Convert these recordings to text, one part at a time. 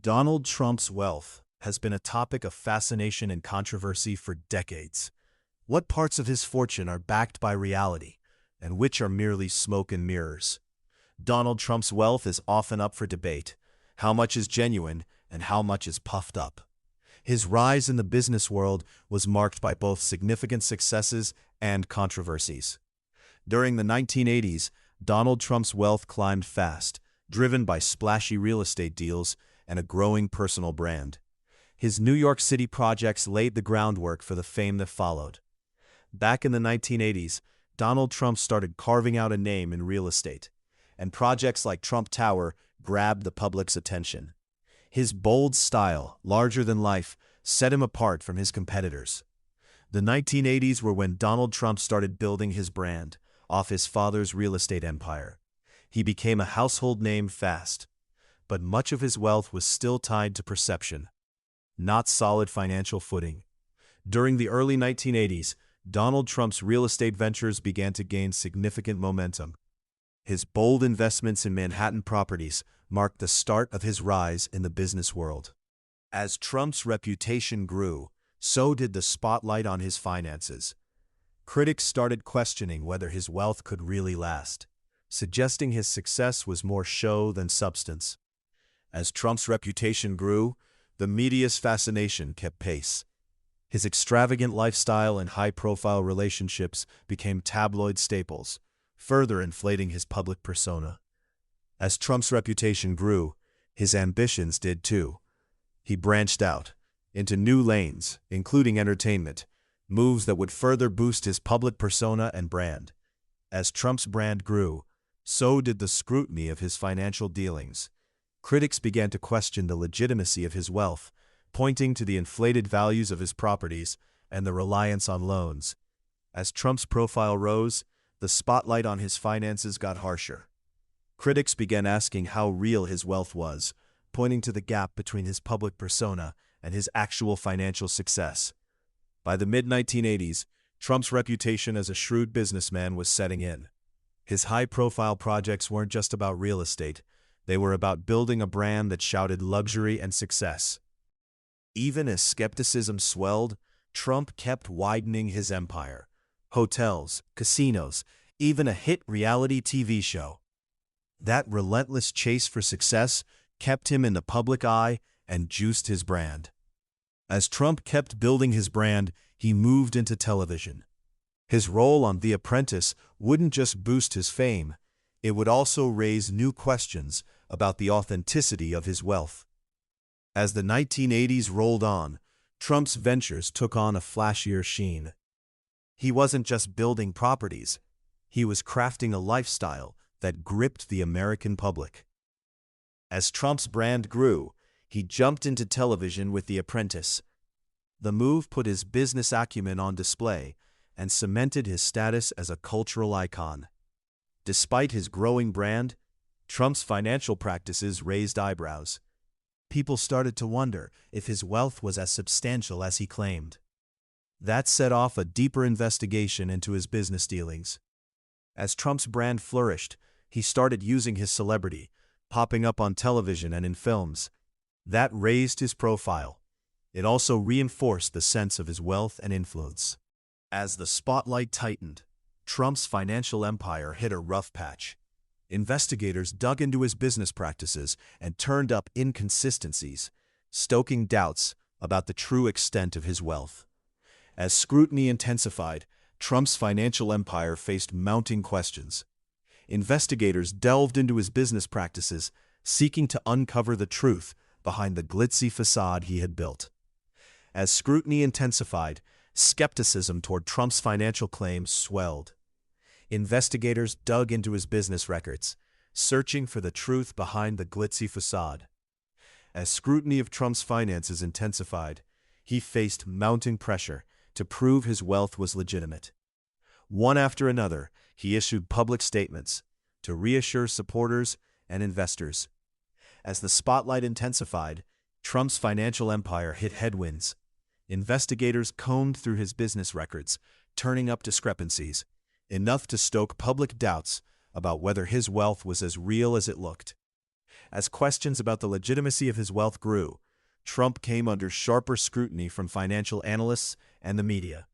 Donald Trump's wealth has been a topic of fascination and controversy for decades. What parts of his fortune are backed by reality, and which are merely smoke and mirrors? Donald Trump's wealth is often up for debate. How much is genuine, and how much is puffed up? His rise in the business world was marked by both significant successes and controversies. During the 1980s, Donald Trump's wealth climbed fast, driven by splashy real estate deals and a growing personal brand. His New York City projects laid the groundwork for the fame that followed. Back in the 1980s, Donald Trump started carving out a name in real estate, and projects like Trump Tower grabbed the public's attention. His bold style, larger than life, set him apart from his competitors. The 1980s were when Donald Trump started building his brand off his father's real estate empire. He became a household name fast, but much of his wealth was still tied to perception, not solid financial footing. During the early 1980s, Donald Trump's real estate ventures began to gain significant momentum. His bold investments in Manhattan properties marked the start of his rise in the business world. As Trump's reputation grew, so did the spotlight on his finances. Critics started questioning whether his wealth could really last, suggesting his success was more show than substance. As Trump's reputation grew, the media's fascination kept pace. His extravagant lifestyle and high-profile relationships became tabloid staples, further inflating his public persona. As Trump's reputation grew, his ambitions did too. He branched out into new lanes, including entertainment, moves that would further boost his public persona and brand. As Trump's brand grew, so did the scrutiny of his financial dealings. Critics began to question the legitimacy of his wealth, pointing to the inflated values of his properties and the reliance on loans. As Trump's profile rose, the spotlight on his finances got harsher. Critics began asking how real his wealth was, pointing to the gap between his public persona and his actual financial success. By the mid-1980s, Trump's reputation as a shrewd businessman was setting in. His high-profile projects weren't just about real estate. They were about building a brand that shouted luxury and success. Even as skepticism swelled, Trump kept widening his empire. Hotels, casinos, even a hit reality TV show. That relentless chase for success kept him in the public eye and juiced his brand. As Trump kept building his brand, he moved into television. His role on The Apprentice wouldn't just boost his fame, it would also raise new questions about the authenticity of his wealth. As the 1980s rolled on, Trump's ventures took on a flashier sheen. He wasn't just building properties, he was crafting a lifestyle that gripped the American public. As Trump's brand grew, he jumped into television with The Apprentice. The move put his business acumen on display and cemented his status as a cultural icon. Despite his growing brand, Trump's financial practices raised eyebrows. People started to wonder if his wealth was as substantial as he claimed. That set off a deeper investigation into his business dealings. As Trump's brand flourished, he started using his celebrity, popping up on television and in films. That raised his profile. It also reinforced the sense of his wealth and influence. As the spotlight tightened, Trump's financial empire hit a rough patch. Investigators dug into his business practices and turned up inconsistencies, stoking doubts about the true extent of his wealth. As scrutiny intensified, Trump's financial empire faced mounting questions. Investigators delved into his business practices, seeking to uncover the truth behind the glitzy facade he had built. As scrutiny intensified, skepticism toward Trump's financial claims swelled. Investigators dug into his business records, searching for the truth behind the glitzy facade. As scrutiny of Trump's finances intensified, he faced mounting pressure to prove his wealth was legitimate. One after another, he issued public statements to reassure supporters and investors. As the spotlight intensified, Trump's financial empire hit headwinds. Investigators combed through his business records, turning up discrepancies, enough to stoke public doubts about whether his wealth was as real as it looked. As questions about the legitimacy of his wealth grew, Trump came under sharper scrutiny from financial analysts and the media.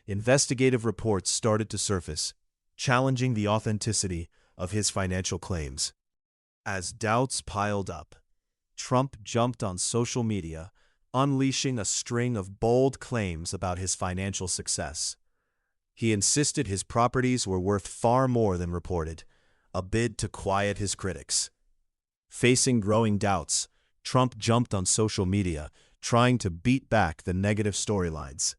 Investigative reports started to surface, challenging the authenticity of his financial claims. As doubts piled up, Trump jumped on social media, unleashing a string of bold claims about his financial success. He insisted his properties were worth far more than reported, a bid to quiet his critics. Facing growing doubts, Trump jumped on social media, trying to beat back the negative storylines.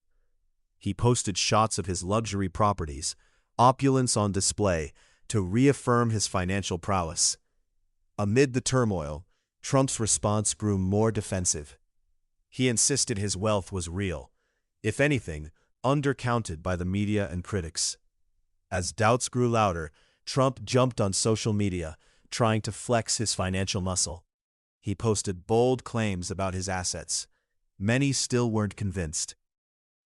He posted shots of his luxury properties, opulence on display, to reaffirm his financial prowess. Amid the turmoil, Trump's response grew more defensive. He insisted his wealth was real, if anything, undercounted by the media and critics. As doubts grew louder, Trump jumped on social media, trying to flex his financial muscle. He posted bold claims about his assets. Many still weren't convinced.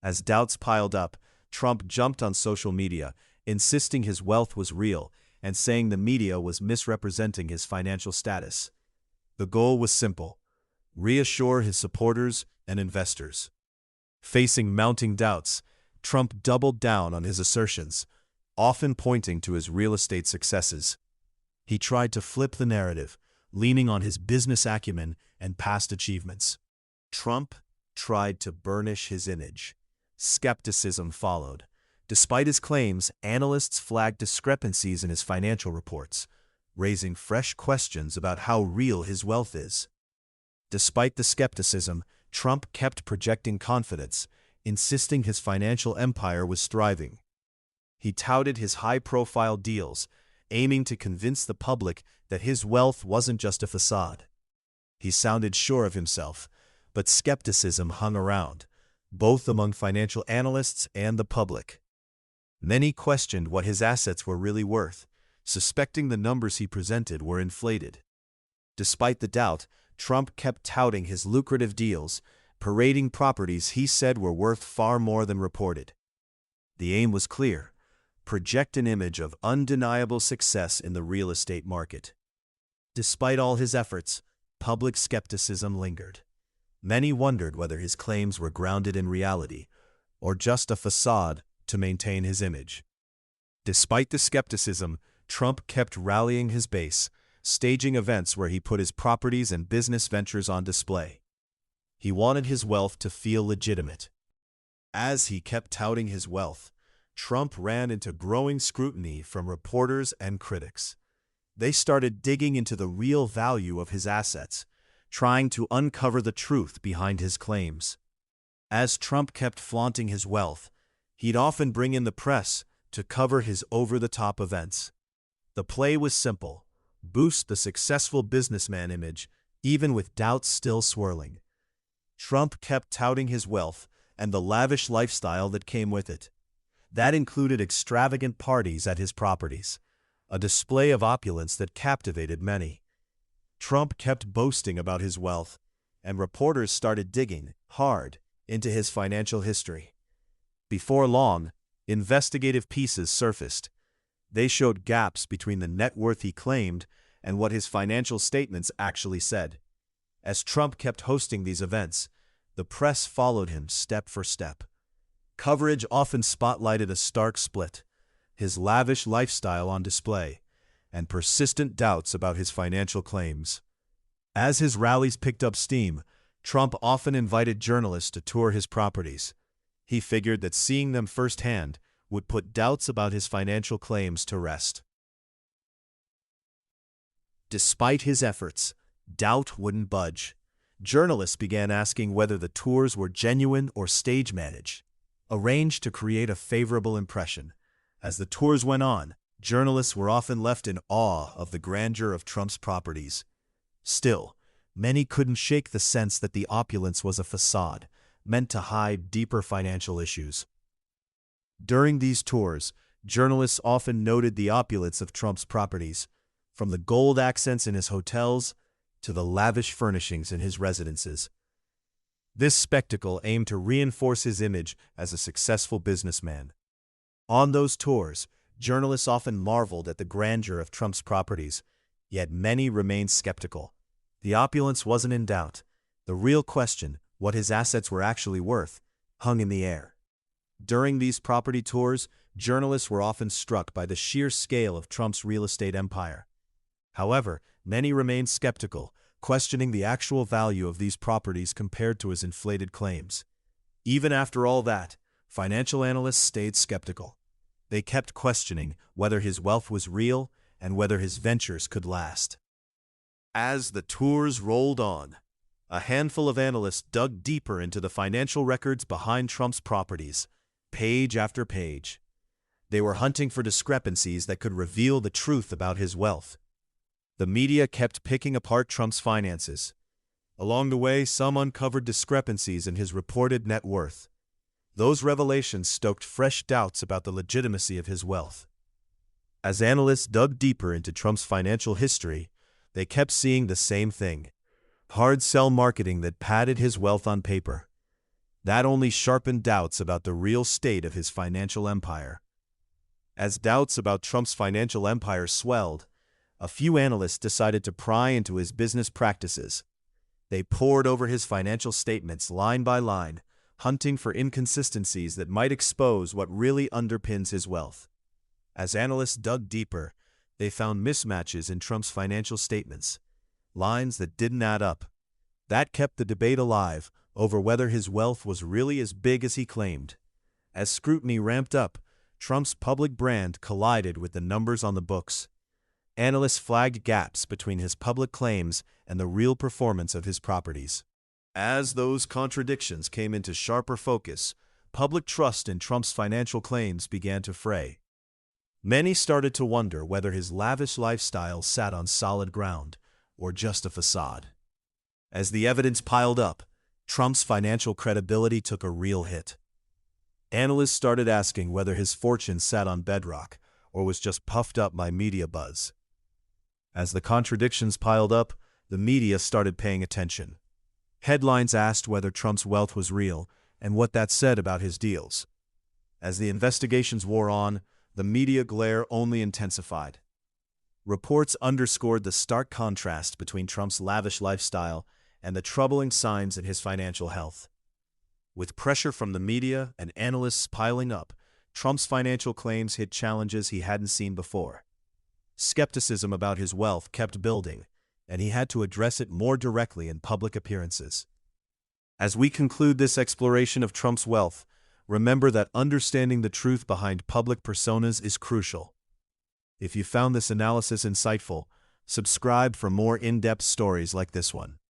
As doubts piled up, Trump jumped on social media, insisting his wealth was real and saying the media was misrepresenting his financial status. The goal was simple: reassure his supporters and investors. Facing mounting doubts, Trump doubled down on his assertions, often pointing to his real estate successes. He tried to flip the narrative, leaning on his business acumen and past achievements. Trump tried to burnish his image. Skepticism followed. Despite his claims, analysts flagged discrepancies in his financial reports, raising fresh questions about how real his wealth is. Despite the skepticism, Trump kept projecting confidence, insisting his financial empire was thriving. He touted his high-profile deals, aiming to convince the public that his wealth wasn't just a facade. He sounded sure of himself, but skepticism hung around, both among financial analysts and the public. Many questioned what his assets were really worth, suspecting the numbers he presented were inflated. Despite the doubt, Trump kept touting his lucrative deals, parading properties he said were worth far more than reported. The aim was clear: project an image of undeniable success in the real estate market. Despite all his efforts, public skepticism lingered. Many wondered whether his claims were grounded in reality or just a facade to maintain his image. Despite the skepticism, Trump kept rallying his base, staging events where he put his properties and business ventures on display. He wanted his wealth to feel legitimate. As he kept touting his wealth, Trump ran into growing scrutiny from reporters and critics. They started digging into the real value of his assets, trying to uncover the truth behind his claims. As Trump kept flaunting his wealth, he'd often bring in the press to cover his over-the-top events. The play was simple: boost the successful businessman image, even with doubts still swirling. Trump kept touting his wealth and the lavish lifestyle that came with it. That included extravagant parties at his properties, a display of opulence that captivated many. Trump kept boasting about his wealth, and reporters started digging hard into his financial history. Before long, investigative pieces surfaced. They showed gaps between the net worth he claimed and what his financial statements actually said. As Trump kept hosting these events, the press followed him step for step. Coverage often spotlighted a stark split: his lavish lifestyle on display, and persistent doubts about his financial claims. As his rallies picked up steam, Trump often invited journalists to tour his properties. He figured that seeing them firsthand would put doubts about his financial claims to rest. Despite his efforts, doubt wouldn't budge. Journalists began asking whether the tours were genuine or stage-managed, arranged to create a favorable impression. As the tours went on, journalists were often left in awe of the grandeur of Trump's properties. Still, many couldn't shake the sense that the opulence was a facade, meant to hide deeper financial issues. During these tours, journalists often noted the opulence of Trump's properties, from the gold accents in his hotels to the lavish furnishings in his residences. This spectacle aimed to reinforce his image as a successful businessman. On those tours, journalists often marveled at the grandeur of Trump's properties, Yet many remained skeptical. The opulence wasn't in doubt. The real question, what his assets were actually worth, hung in the air. During these property tours, journalists were often struck by the sheer scale of Trump's real estate empire. However, many remained skeptical, questioning the actual value of these properties compared to his inflated claims. Even after all that, financial analysts stayed skeptical. They kept questioning whether his wealth was real and whether his ventures could last. As the tours rolled on, a handful of analysts dug deeper into the financial records behind Trump's properties, page after page. They were hunting for discrepancies that could reveal the truth about his wealth. The media kept picking apart Trump's finances. Along the way, some uncovered discrepancies in his reported net worth. Those revelations stoked fresh doubts about the legitimacy of his wealth. As analysts dug deeper into Trump's financial history, they kept seeing the same thing: hard sell marketing that padded his wealth on paper. That only sharpened doubts about the real state of his financial empire. As doubts about Trump's financial empire swelled, a few analysts decided to pry into his business practices. They pored over his financial statements line by line, hunting for inconsistencies that might expose what really underpins his wealth. As analysts dug deeper, they found mismatches in Trump's financial statements, lines that didn't add up. That kept the debate alive over whether his wealth was really as big as he claimed. As scrutiny ramped up, Trump's public brand collided with the numbers on the books. Analysts flagged gaps between his public claims and the real performance of his properties. As those contradictions came into sharper focus, public trust in Trump's financial claims began to fray. Many started to wonder whether his lavish lifestyle sat on solid ground or just a facade. As the evidence piled up, Trump's financial credibility took a real hit. Analysts started asking whether his fortune sat on bedrock or was just puffed up by media buzz. As the contradictions piled up, the media started paying attention. Headlines asked whether Trump's wealth was real and what that said about his deals. As the investigations wore on, the media glare only intensified. Reports underscored the stark contrast between Trump's lavish lifestyle and the troubling signs in his financial health. With pressure from the media and analysts piling up, Trump's financial claims hit challenges he hadn't seen before. Skepticism about his wealth kept building, and he had to address it more directly in public appearances. As we conclude this exploration of Trump's wealth, remember that understanding the truth behind public personas is crucial. If you found this analysis insightful, subscribe for more in-depth stories like this one.